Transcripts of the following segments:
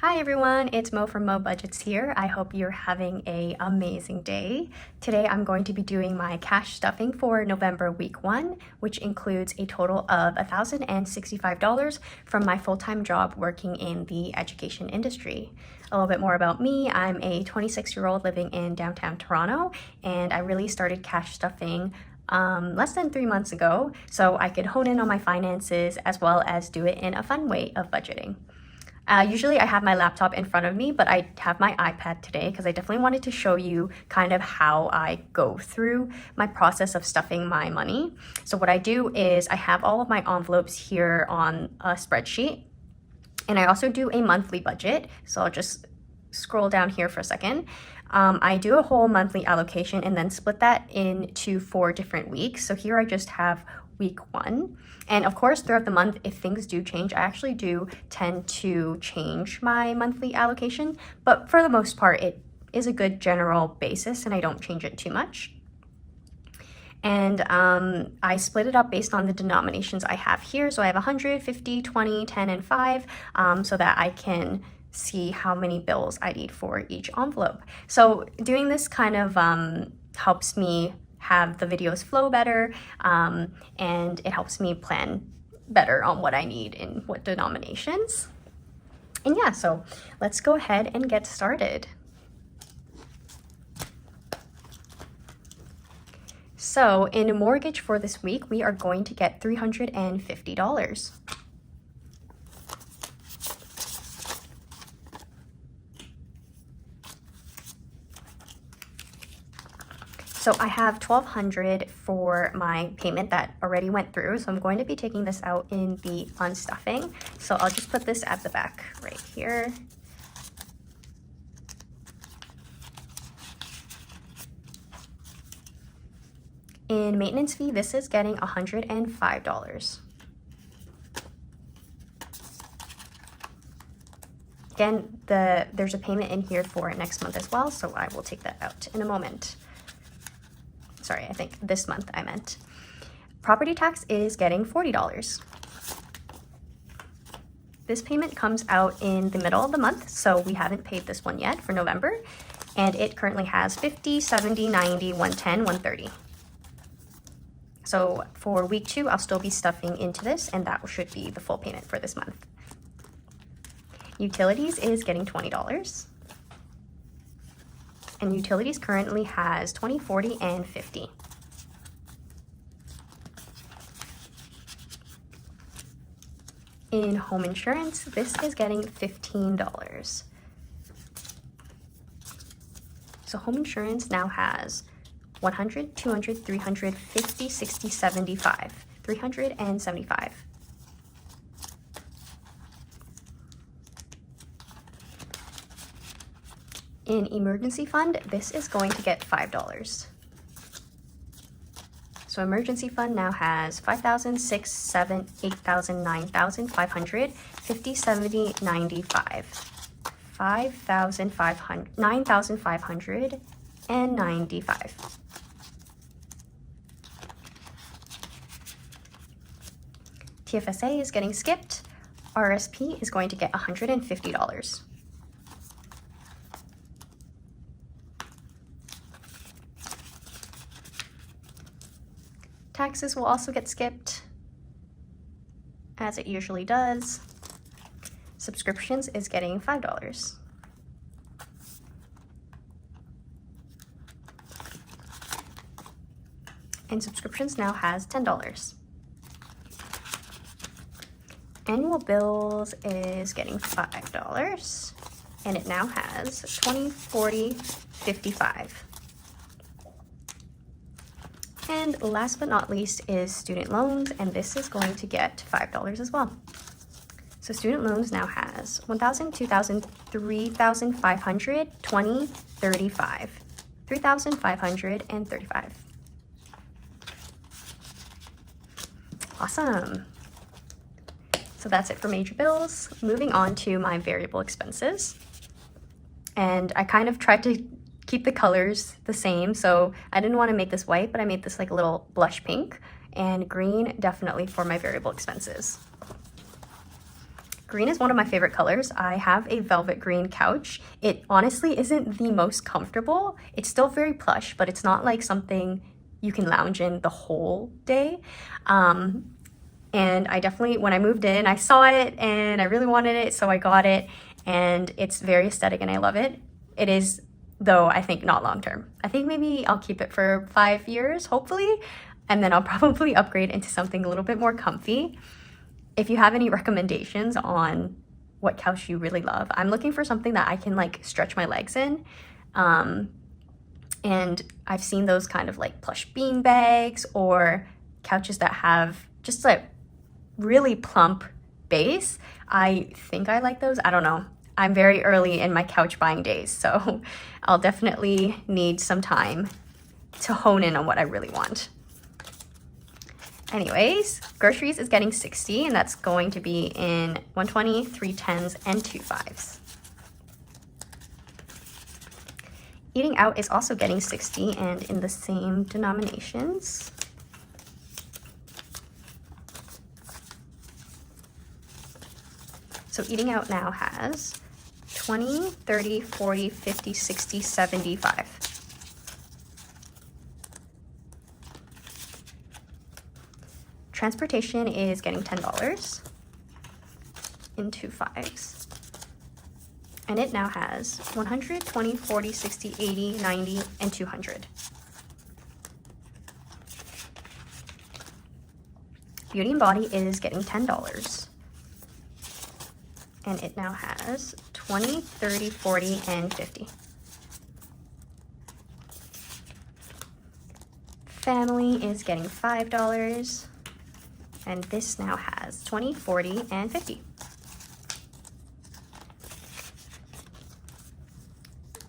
Hi everyone, it's Mo from Mo Budgets here. I hope you're having an amazing day. Today I'm going to be doing my cash stuffing for November week 1, which includes a total of $1,065 from my full-time job working in the education industry. A little bit more about me. I'm a 26-year-old living in downtown Toronto, and I really started cash stuffing less than 3 months ago so I could hone in on my finances as well as do it in a fun way of budgeting. Usually I have my laptop in front of me, but I have my iPad today because I definitely wanted to show you kind of how I go through my process of stuffing my money. So what I do is I have all of my envelopes here on a spreadsheet, and I also do a monthly budget. So I'll just scroll down here for a second. I do a whole monthly allocation and then split that into 4 different weeks. So here I just have week 1. And of course, throughout the month, if things do change, I actually do tend to change my monthly allocation. But for the most part, it is a good general basis and I don't change it too much. And I split it up based on the denominations I have here. So I have 100, 50, 20, 10, and 5, so that I can see how many bills I need for each envelope. So doing this kind of helps me have the videos flow better, and it helps me plan better on what I need in what denominations. And yeah, so let's go ahead and get started. So in a mortgage for this week, we are going to get $350. So I have $1,200 for my payment that already went through. So I'm going to be taking this out in the unstuffing. So I'll just put this at the back right here. In maintenance fee, this is getting $105. Again, there's a payment in here for next month as well, so I will take that out in a moment. Sorry, I think this month I meant. Property tax is getting $40. This payment comes out in the middle of the month, so we haven't paid this one yet for November, and it currently has 50, 70, 90, 110, 130. So for week 2, I'll still be stuffing into this, and that should be the full payment for this month. Utilities is getting $20. And utilities currently has 20, 40, and 50. In home insurance, this is getting $15. So home insurance now has 100, 200, 300, 50, 60, 75, 375. In emergency fund, this is going to get $5. So emergency fund now has 5,000, 6, 7, 8,000, 9,500, 50, 70, 95, 5,500, 9,500, and 95. TFSA is getting skipped. RSP is going to get $150. Taxes will also get skipped, as it usually does. Subscriptions is getting $5. And subscriptions now has $10. Annual bills is getting $5, and it now has 20, 40, 55. And last but not least is student loans, and this is going to get $5 as well. So student loans now has 1,000, 2,000, 3,500, 20, 35, 3,535. Awesome. So that's it for major bills. Moving on to my variable expenses. And I kind of tried to keep the colors the same, so I didn't want to make this white, but I made this like a little blush pink, and green definitely for my variable expenses. Green is one of my favorite colors. I have a velvet green couch. It honestly isn't the most comfortable. It's still very plush, but it's not like something you can lounge in the whole day. And I definitely, when I moved in, I saw it and I really wanted it, so I got it, and it's very aesthetic and I love it. It is, though, I think not long term. I think maybe I'll keep it for 5 years, hopefully, and then I'll probably upgrade into something a little bit more comfy. If you have any recommendations on what couch you really love, I'm looking for something that I can like stretch my legs in. And I've seen those kind of like plush bean bags or couches that have just like really plump base. I think I like those. I don't know. I'm very early in my couch buying days, so I'll definitely need some time to hone in on what I really want. Anyways, groceries is getting 60, and that's going to be in 120, 3 10s, and 2 5s. Eating out is also getting 60 and in the same denominations. So eating out now has 20, 30, 40, 50, 60, 75. Transportation is getting $10 in 2 5s. And it now has 100, 20, 40, 60, 80, 90, and 200. Beauty and Body is getting $10. And it now has 20, 30, 40, and 50. Family is getting $5. And this now has 20, 40, and 50.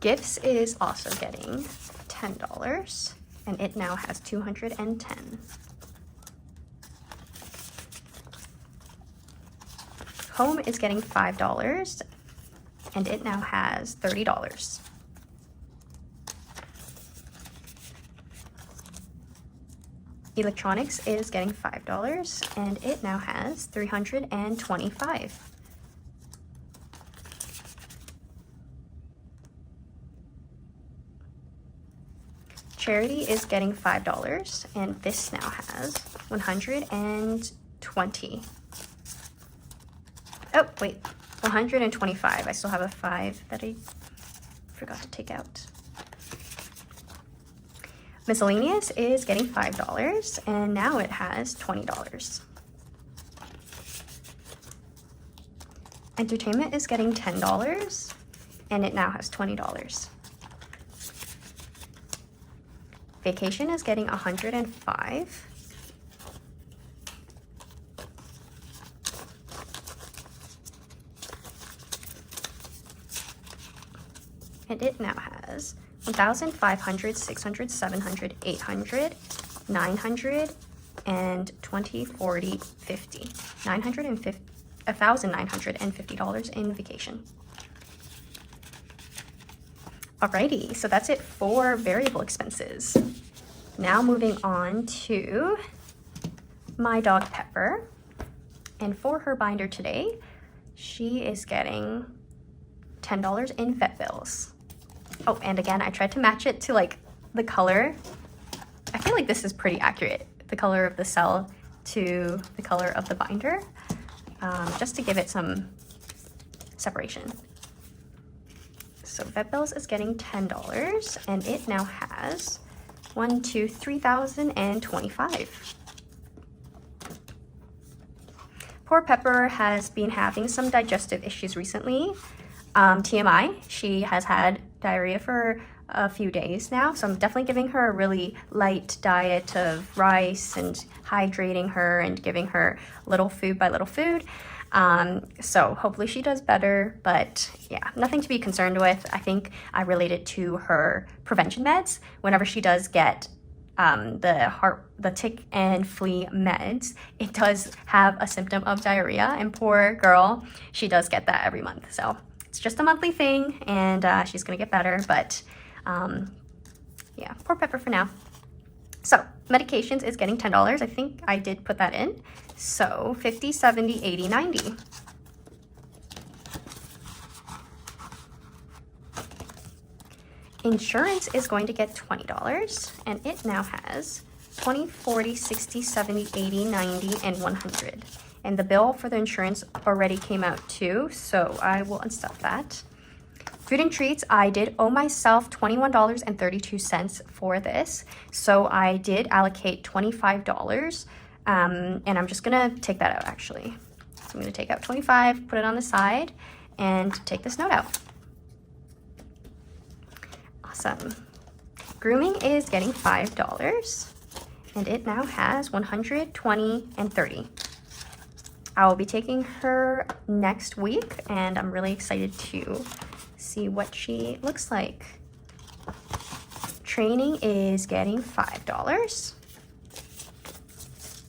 Gifts is also getting $10. And it now has 210. Home is getting $5, and it now has $30. Electronics is getting $5, and it now has 325. Charity is getting $5, and this now has 120. Oh, wait, 125. I still have a 5 that I forgot to take out. Miscellaneous is getting $5, and now it has $20. Entertainment is getting $10, and it now has $20. Vacation is getting 105. And it now has 1,500, 600, 700, 800, 900, and 20, 40, 50. $1,950 in vacation. Alrighty, so that's it for variable expenses. Now moving on to my dog Pepper. And for her binder today, she is getting $10 in vet bills. Oh, and again, I tried to match it to like the color. I feel like this is pretty accurate. The color of the cell to the color of the binder, just to give it some separation. So vet bills is getting $10, and it now has 3,025. Poor Pepper has been having some digestive issues recently. TMI, she has had diarrhea for a few days now, so I'm definitely giving her a really light diet of rice and hydrating her and giving her little food by little food. So hopefully she does better, but yeah, nothing to be concerned with. I think I relate it to her prevention meds. Whenever she does get the tick and flea meds, it does have a symptom of diarrhea, and poor girl, she does get that every month. So it's just a monthly thing, and she's gonna get better, but yeah, poor Pepper for now. So medications is getting $10. I think I did put that in. So 50, 70, 80, 90. Insurance is going to get $20, and it now has 20, 40, 60, 70, 80, 90, and 100. And the bill for the insurance already came out too, so I will unstuff that. Food and treats, I did owe myself $21.32 for this, so I did allocate $25, and I'm just gonna take that out actually. So I'm gonna take out 25, put it on the side, and take this note out. Awesome. Grooming is getting $5, and it now has 100, 20, and 30. I will be taking her next week, and I'm really excited to see what she looks like. Training is getting $5,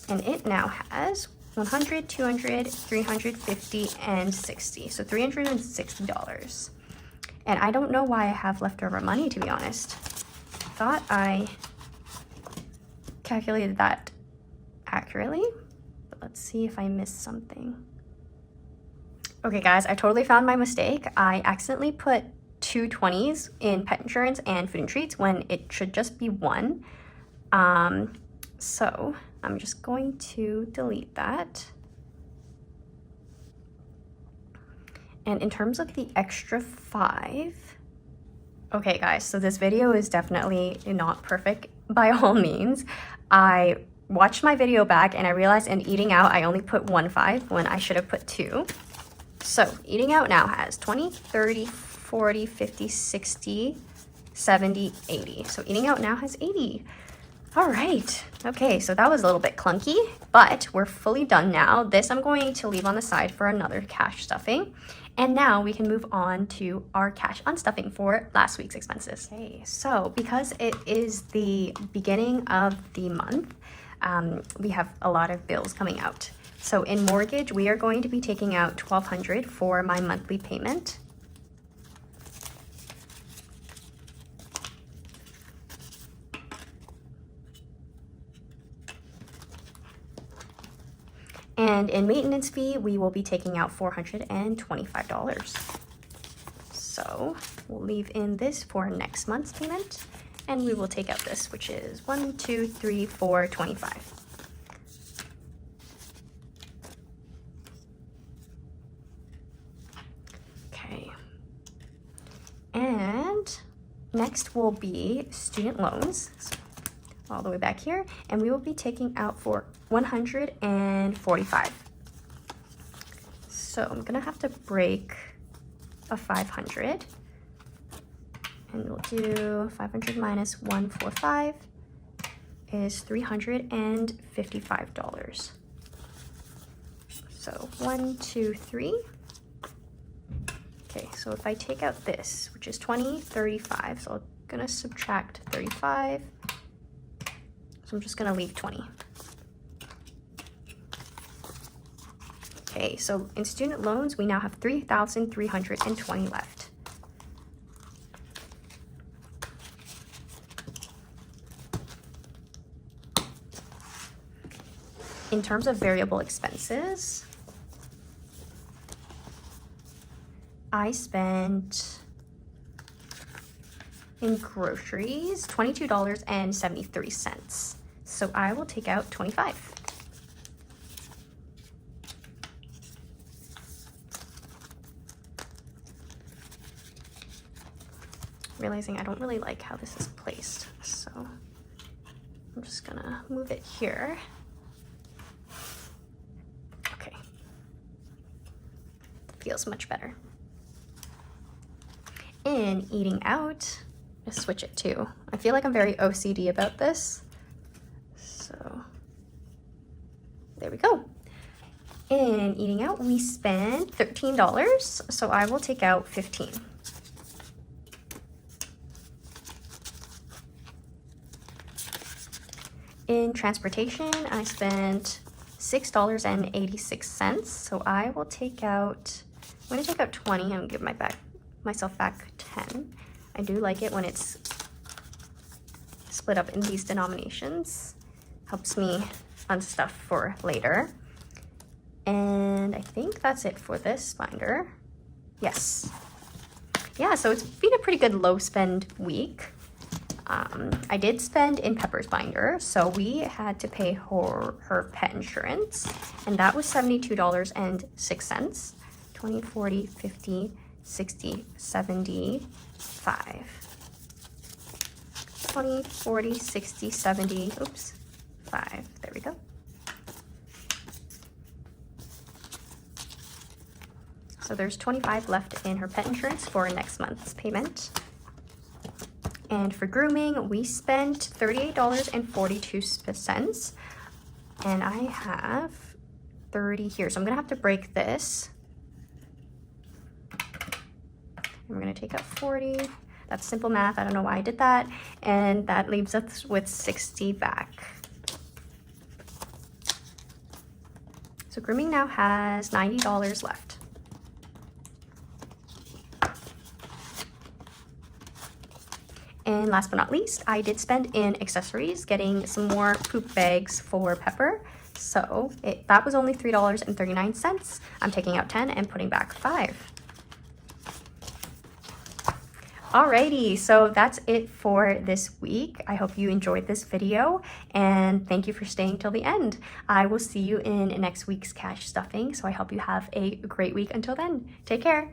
and it now has 100, 200, 350, and 60. So $360. And I don't know why I have leftover money, to be honest. I thought I calculated that accurately, but let's see if I missed something. Okay guys, I totally found my mistake. I accidentally put 2 20s in pet insurance and food and treats when it should just be 1. So I'm just going to delete that. And in terms of the extra 5, okay guys, so this video is definitely not perfect by all means. I watched my video back and I realized in eating out, I only put 1 5 when I should have put 2. So eating out now has 20, 30, 40, 50, 60, 70, 80. So eating out now has 80. All right. Okay, so that was a little bit clunky, but we're fully done now. This I'm going to leave on the side for another cash stuffing. And now we can move on to our cash unstuffing for last week's expenses. Okay, so because it is the beginning of the month, we have a lot of bills coming out. So in mortgage, we are going to be taking out $1,200 for my monthly payment. And in maintenance fee, we will be taking out $425. So we'll leave in this for next month's payment, and we will take out this, which is 1, 2, 3, 4, 25. Okay. And next will be student loans. So all the way back here, and we will be taking out for $145. So I'm gonna have to break a 500, and we'll do 500 minus 145 is $355. So 1, 2, 3. Okay, so if I take out this, which is 20, 35, so I'm gonna subtract 35. So I'm just gonna leave 20. Okay, so in student loans, we now have 3,320 left. In terms of variable expenses, I spent in groceries $22.73. So I will take out 25. Realizing I don't really like how this is placed, so I'm just gonna move it here. Okay. Feels much better. In eating out, let's switch it too. I feel like I'm very OCD about this. So there we go. In eating out, we spent $13, so I will take out 15. In transportation, I spent $6.86, so I will take out, I'm gonna take out 20 and give myself back 10. I do like it when it's split up in these denominations. Helps me unstuff for later. And I think that's it for this binder. Yes. yeah, so it's been a pretty good low spend week. I did spend in Pepper's binder, so we had to pay her pet insurance, and that was $72.06. 20, 40, 50, 60, 75. 20, 40, 60, 70, oops, 5. There we go. So there's 25 left in her pet insurance for next month's payment. And for grooming, we spent $38.42. And I have 30 here. So I'm gonna have to break this. And we're gonna take out 40. That's simple math. I don't know why I did that. And that leaves us with 60 back. So grooming now has $90 left. And last but not least, I did spend in accessories, getting some more poop bags for Pepper. So that was only $3.39. I'm taking out 10 and putting back 5. Alrighty, so that's it for this week. I hope you enjoyed this video, and thank you for staying till the end. I will see you in next week's cash stuffing, so I hope you have a great week until then. Take care.